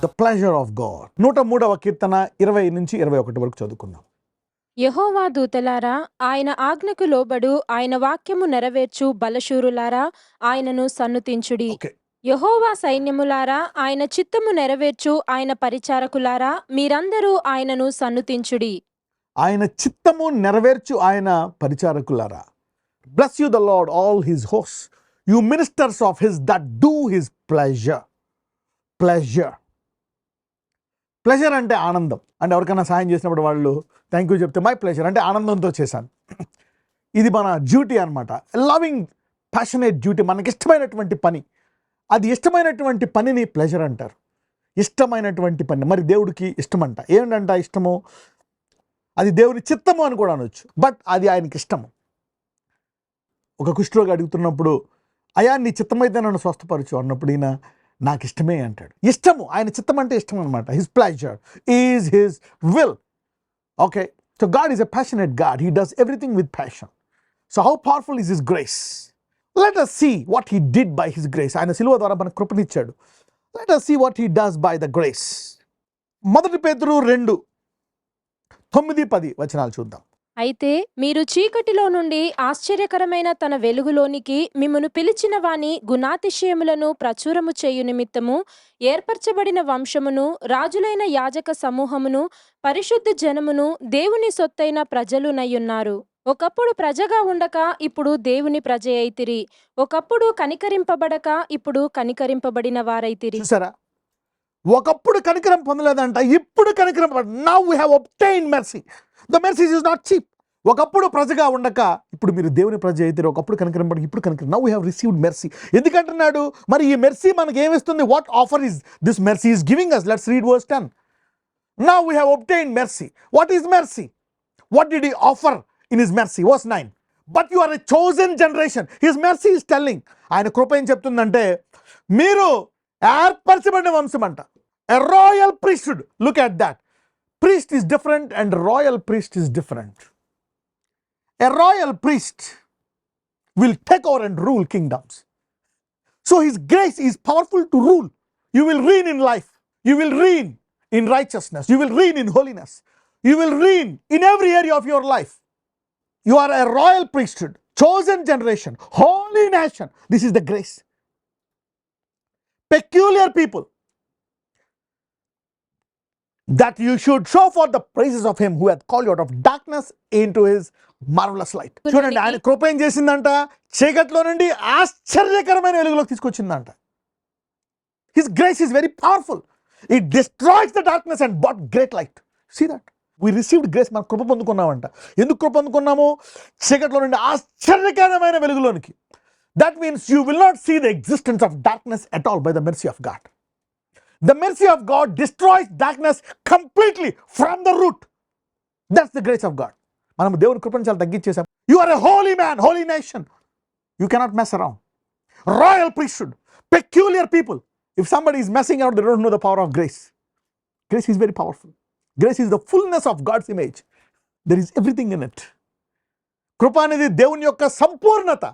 The pleasure of God. 103వ కీర్తన 20 నుంచి 21 వరకు చదువుకుందాం. యెహోవా దూతలారా, ఆయన ఆజ్ఞకు లోబడు, ఆయన వాక్యము నెరవేర్చు బలశూరులారా, ఆయనను సన్నుతించుడి. ఓకే, యెహోవా సైన్యములారా, ఆయన చిత్తము నెరవేర్చు ఆయన పరిచారకులారా, మీరందరూ ఆయనను సన్నుతించుడి. ఆయన చిత్తము నెరవేర్చు ఆయన పరిచారకులారా. Bless you the Lord all his host, you ministers of his that do his pleasure. Pleasure pleasure అంటే ఆనందం. అంటే ఎవరికైనా సాయం చేసినప్పుడు వాళ్ళు థ్యాంక్ యూ చెప్తే మై ప్లెజర్ అంటే ఆనందంతో చేశాను. ఇది మన డ్యూటీ అనమాట. లవింగ్ ప్యాషనేట్ డ్యూటీ, మనకి ఇష్టమైనటువంటి పని. అది ఇష్టమైనటువంటి పనిని ప్లెజర్ అంటారు. ఇష్టమైనటువంటి పని మరి దేవుడికి ఇష్టమంట. ఏంటంట ఇష్టము? అది దేవుని చిత్తము అని కూడా అనొచ్చు, బట్ అది ఆయనకి ఇష్టము. ఒక కుష్ఠరోగి అడుగుతున్నప్పుడు అయా నీ చిత్తమైతే నన్ను స్వస్థపరచు అన్నప్పుడు ఈయన నాకు ఇష్టమే అంటాడు. ఇష్టము, ఆయన చిత్తం అంటే ఇష్టం అనమాట. His pleasure is his will. Okay, so God is a passionate God. He does everything with passion. So how powerful is his grace. Let us see what he did by his grace. ఆయన సిలువ ద్వారా మనకు కృపనిచ్చాడు. Let us see what he does by the grace. 1 పేతురు 2:9-10 చూద్దాం. అయితే మీరు చీకటిలో నుండి ఆశ్చర్యకరమైన తన వెలుగులోనికి మిమ్మును పిలిచిన వాని గుణాతిశయములను ప్రచురము చేయు నిమిత్తము ఏర్పరచబడిన వంశమును, రాజులైన యాజక సమూహమును, పరిశుద్ధ జనమును, దేవుని సొత్తైన ప్రజలునయ్యున్నారు. ఒకప్పుడు ప్రజగా ఉండక ఇప్పుడు దేవుని ప్రజ అయితిరి. ఒకప్పుడు కనికరింపబడక ఇప్పుడు కనికరింపబడిన వారైతిరి. చూసారా, ఒకప్పుడు కనికరం పొందలేదంట, ఇప్పుడు కనికరం. Now we have obtained mercy. The mercy is not cheap. ఒకప్పుడు ప్రజగా ఉండక ఇప్పుడు మీరు దేవుని ప్రజ అయితే, ఒకప్పుడు కనికరం పడి ఇప్పుడు కనికరం. Now we have received mercy. ఎందుకంటున్నాడు? మరి ఈ మెర్సీ మనకి ఏమిస్తుంది? What offer is this mercy is giving us? Let's read verse 10. Now we have obtained mercy. What is mercy? What did he offer in his mercy? Verse 9. But you are a chosen generation. His mercy is telling. ఆయన కృప ఏం చెప్తుందంటే మీరు ఏర్పరచబడిన వంశం అంట. A royal priesthood. Look at that. Priest is different and royal priest is different. A royal priest will take over and rule kingdoms. So his grace is powerful to rule. You will reign in life. You will reign in righteousness. You will reign in holiness. You will reign in every area of your life. You are a royal priesthood, chosen generation, holy nation. This is the grace. Peculiar people, that you should show forth the praises of him who hath called you out of darkness into his marvelous light. చూడండి, ఆయన కృప ఏం చేసిందంట? చీకట్లో నుండి ఆశ్చర్యకరమైన వెలుగులోకి తీసుకొచ్చిందంట. His grace is very powerful. It destroys the darkness and brought great light. See that? We received grace. మనం కృప పొందుకున్నామంట. ఎందుకు కృప పొందుకున్నాము? చీకట్లో నుండి ఆశ్చర్యకరమైన వెలుగులోనికి. That means you will not see the existence of darkness at all by the mercy of God. The mercy of God destroys darkness completely from the root. That's the grace of God. మనం దేవుని కృపను చాలా తగ్గించేసాం. You are a holy man, holy nation. You cannot mess around. Royal priesthood, peculiar people. If somebody is messing around, they don't know the power of grace. Grace is very powerful. Grace is the fullness of God's image. There is everything in it. కృప అనేది దేవుని యొక్క సంపూర్ణత.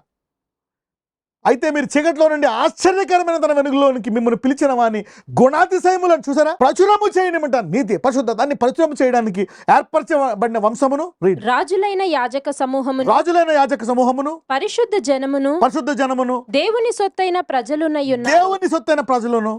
అయితే మీరు చీకట్లో నుండి ఆశ్చర్యకరమైన తన వెలుగులోనికి మిమ్మల్ని పిలిచిన వాని గుణాతిశయములను చూసారా ప్రచురము చేయనిమంట. నీతి పరిశుద్ధ దాన్ని పరిచురము చేయడానికి ఏర్పరచబడిన వంశమును, రాజులైన యాజక సమూహమును, రాజులైన యాజక సమూహమును, పరిశుద్ధ జనమును, పరిశుద్ధ జనమును, దేవుని సొత్తైన ప్రజలునయ్యున్నారు. దేవుని సొత్తైన ప్రజలను.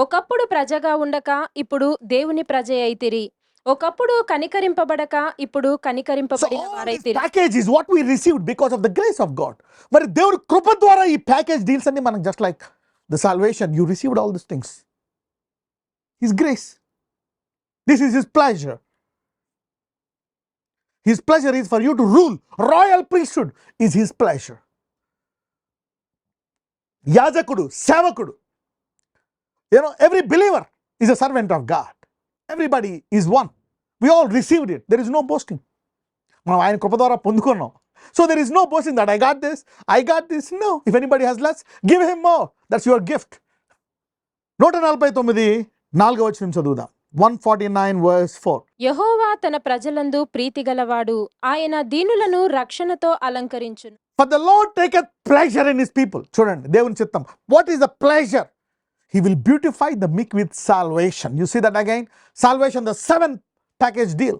ఒకప్పుడు ప్రజగా ఉండక ఇప్పుడు దేవుని ప్రజ అయితిరి. ఒకప్పుడు కనికరింపబడక ఇప్పుడు కనికరింపబడిన వారైతిరి. Package is what we received because of the grace of God. మరి దేవుడి కృప ద్వారా ఈ ప్యాకేజ్ డీల్స్ అన్ని మనకు just like the salvation, you received all this things. His grace, this is his pleasure. His pleasure is for you to rule. Royal priesthood is his pleasure. యాజకుడు, సేవకుడు, every believer is a servant of God. Everybody is one. We all received it. There is no boasting. మనం ఆయన కృప ద్వారా పొందుకున్నాం. So there is no boasting that I got this. No. If anybody has less, give him more. That's your gift. 149 చదువుదాం. 149 verse 4. యెహోవా తన ప్రజలందు ప్రీతిగలవాడు, ఆయన దీనులను రక్షణతో అలంకరించును. For the Lord taketh pleasure in his people. చూడండి, దేవుని చిత్తం. What is the pleasure? He will beautify the meek with salvation. You see that again? Salvation, the 7th package deal.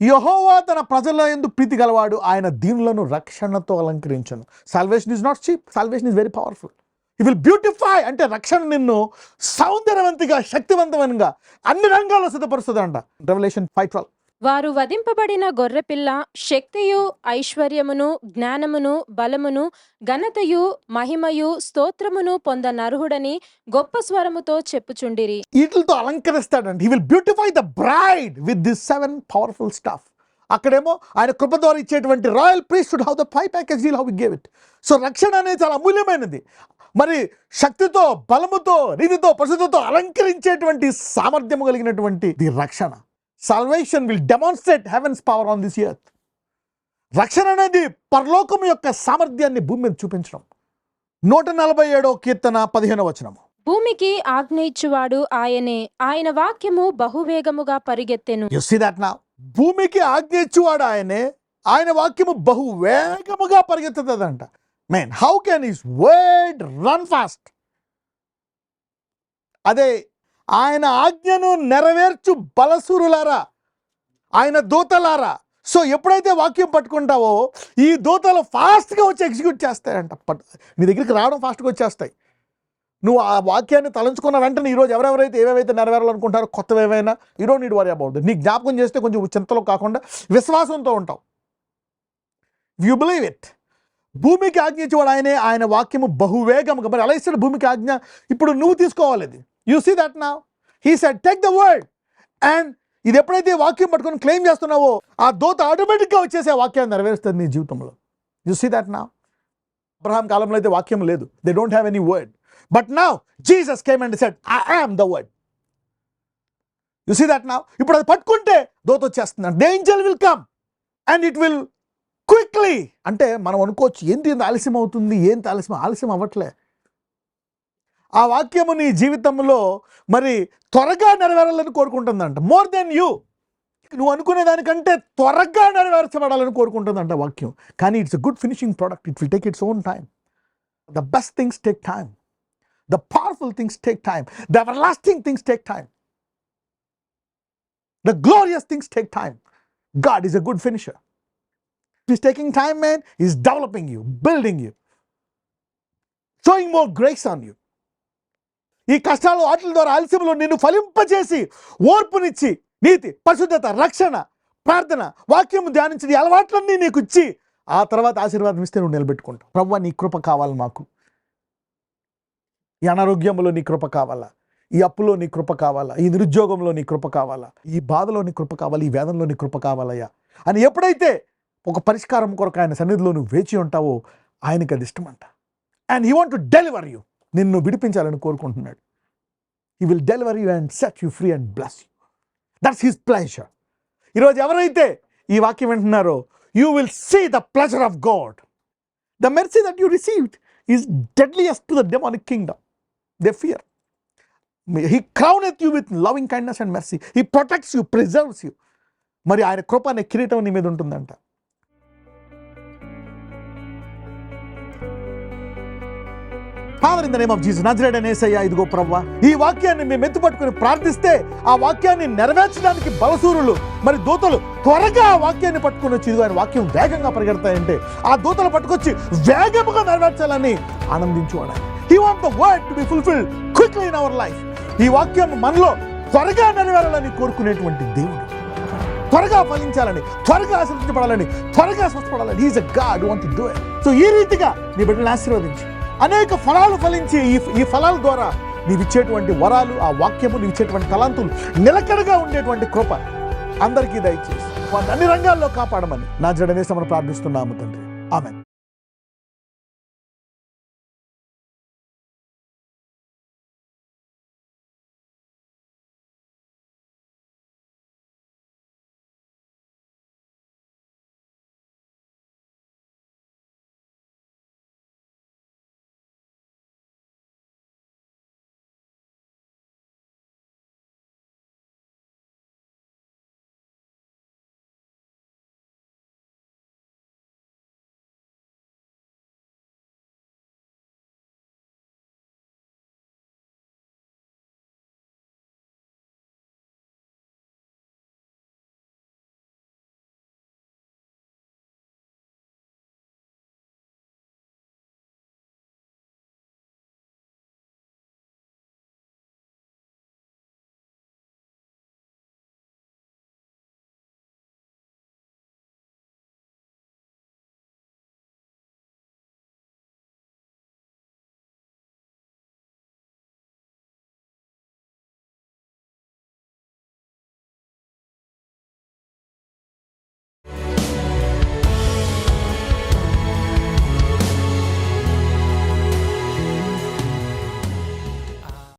యెహోవా తన ప్రజల యందు ప్రీతి గలవాడు, ఆయన దీనులను రక్షణతో అలంకరించును. Salvation is not cheap, salvation is very powerful. He will beautify అంటే రక్షణ నిన్ను సౌందర్యవంతిగా, శక్తివంతమైనగా అన్ని రంగాల్లో సిద్ధపరుస్తుందంట. రెవల్యూషన్ 5:12. వారు వధింపబడిన గొర్రెపిల్ల శక్తియు, ఐశ్వర్యమును, జ్ఞానమును, బలమును, ఘనతయు, మహిమయు, స్తోత్రమును పొందనర్హుడని గొప్ప స్వరముతో చెప్పుచుండిరి. వీటితో అలంకరిస్తాడంట. He will beautify the bride with this 7 powerful stuff. అక్కడేమో ఆయన కృప ద్వారా ఇచ్చేటువంటి royal priesthood, how the 5 package deal, how we gave it. So రక్షణ అనేది చాలా అమూల్యమైనది. మరి శక్తితో, బలముతో, నీతితో, పరిశుద్ధతో అలంకరించేటువంటి సామర్థ్యము కలిగినటువంటి రక్షణ. Salvation will demonstrate heaven's power on this earth. రక్షణ అనేది పరలోకం యొక్క సామర్థ్యాన్ని భూమి మీద చూపించడం. 147వ కీర్తన 15వ వచనం. భూమికి ఆజ్ఞ ఇచ్చువాడు ఆయనే, ఆయన వాక్యము బహువేగముగా పరిగెత్తెను. You see that now? భూమికి ఆజ్ఞ ఇచ్చువాడు ఆయనే, ఆయన వాక్యము బహువేగముగా పరిగెత్తుతుందంట. Man, how can his word run fast? అదే ఆయన ఆజ్ఞను నెరవేర్చు బలసూరులారా, ఆయన దూతలారా. సో ఎప్పుడైతే వాక్యం పట్టుకుంటావో ఈ దూతలు ఫాస్ట్గా వచ్చి ఎగ్జిక్యూట్ చేస్తాయంట. నీ దగ్గరికి రావడం ఫాస్ట్గా వచ్చేస్తాయి. నువ్వు ఆ వాక్యాన్ని తలంచుకున్న వెంటనే ఈరోజు ఎవరెవరైతే ఏవేవైతే నెరవేరాలనుకుంటారో కొత్తవి ఏవైనా, you don't need worry about it. నీకు జ్ఞాపకం చేస్తే కొంచెం చింతలో కాకుండా విశ్వాసంతో ఉంటావు. You believe it. భూమికి ఆజ్ఞ ఇచ్చేవాడు ఆయనే, ఆయన వాక్యము బహువేగముగా. మరి అలా ఇస్తాడు భూమికి ఆజ్ఞ. ఇప్పుడు నువ్వు తీసుకోవాలి అది. You see that now? He said, take the word. And ఇది ఎప్పుడైతే వాక్యం పట్టుకొని క్లెయిమ్ చేస్తున్నావో ఆ దూత ఆటోమేటిక్గా వచ్చేసి ఆ వాక్యాన్ని నెరవేరుస్తుంది నీ జీవితంలో. You see that now? Abraham కాలంలో అయితే వాక్యం లేదు. They don't have any word. But now Jesus came and said, I am the word. You see that now? ఇప్పుడు అది పట్టుకుంటే దూత వచ్చేస్తుంది. The angel will come and it will quickly. అంటే మనం అనుకోవచ్చు ఏంటి ఇంత ఆలస్యం అవుతుంది, ఏంటి ఆలస్యం అవ్వట్లే. ఆ వాక్యము నీ జీవితంలో మరి త్వరగా నెరవేరాలని కోరుకుంటుందంట. More than you. నువ్వు అనుకునే దానికంటే త్వరగా నెరవేర్చబడాలని కోరుకుంటుందంట వాక్యం. కానీ it's a good finishing product. It will take its own time. The best things take time. The powerful things take time. The ever lasting things take time. The glorious things take time. God is a good finisher. He's taking time, man. He's developing you, building you, showing more grace on you. ఈ కష్టాలు వాటి ద్వారా ఆలస్యంలో నిన్ను ఫలింపజేసి ఓర్పునిచ్చి నీతి, పరిశుద్ధత, రక్షణ, ప్రార్థన, వాక్యం ధ్యానించి నీ అలవాట్లన్నీ నీకు ఇచ్చి ఆ తర్వాత ఆశీర్వాదం ఇస్తే నువ్వు నిలబెట్టుకుంటావు. ప్రభువా నీ కృప కావాలి మాకు. ఈ అనారోగ్యంలో నీ కృప కావాలా, ఈ అప్పులో నీ కృప కావాలా, ఈ నిరుద్యోగంలో నీ కృప కావాలా, ఈ బాధలో నీ కృప కావాలి, ఈ వేదనలో నీ కృప కావాలయ్యా అని ఎప్పుడైతే ఒక పరిష్కారం కొరకు ఆయన సన్నిధిలో నువ్వు వేచి ఉంటావో ఆయనకి అది ఇష్టమంట. And he want to deliver you. నిన్ను విడిపించాలని కోరుకుంటున్నాడు. He will deliver you and set you free and bless you. That's his pleasure. ఈరోజు ఎవరైతే ఈ వాక్యం వింటున్నారో you will see the pleasure of God. The mercy that you received is deadliest to the demonic kingdom. They fear. He crowneth you with loving kindness and mercy. He protects you, preserves you. మరి ఆయన కృప అనే కిరీటం నీ మీద ఉంటుందంట. Father, in the name of Jesus, నజరేయుడైన యేసయ్యా, ఇదిగో ప్రభువా, ఈ వాక్యాన్ని మేము ఎత్తుపట్టుకుని ప్రార్థిస్తే ఆ వాక్యాన్ని నెరవేర్చడానికి బలసూరులు మరి దూతలు త్వరగా ఆ వాక్యాన్ని పట్టుకుని వచ్చి ఇదిగో ఆయన వాక్యం వేగంగా పరిగెడతాయంటే ఆ దూతలు పట్టుకొచ్చి వేగముగా నెరవేర్చాలని ఆనందించువాడు. He wants the word to be fulfilled quickly in our life. ఈ వాక్యం మనలో త్వరగా నెరవేరాలని కోరుకునేటువంటి దేవుడు. త్వరగా ఫలించాలని, త్వరగా ఆశీర్వదించబడాలని, త్వరగా స్వస్థపడాలని. He is a God who wants to do it. So ఈ రీతిగా నీ బిడ్డలను ఆశీర్వదించి అనేక ఫలాలు ఫలించి ఈ ఫలాల ద్వారా నీవిచ్చేటువంటి వరాలు, ఆ వాక్యము, నీవిచ్చేటువంటి తలాంతులు నిలకడగా ఉండేటువంటి కృప అందరికీ దయచేసి అన్ని రంగాల్లో కాపాడమని నజరేయుడైన యేసునామమున ప్రార్థిస్తున్నాము తండ్రి. ఆమేన్.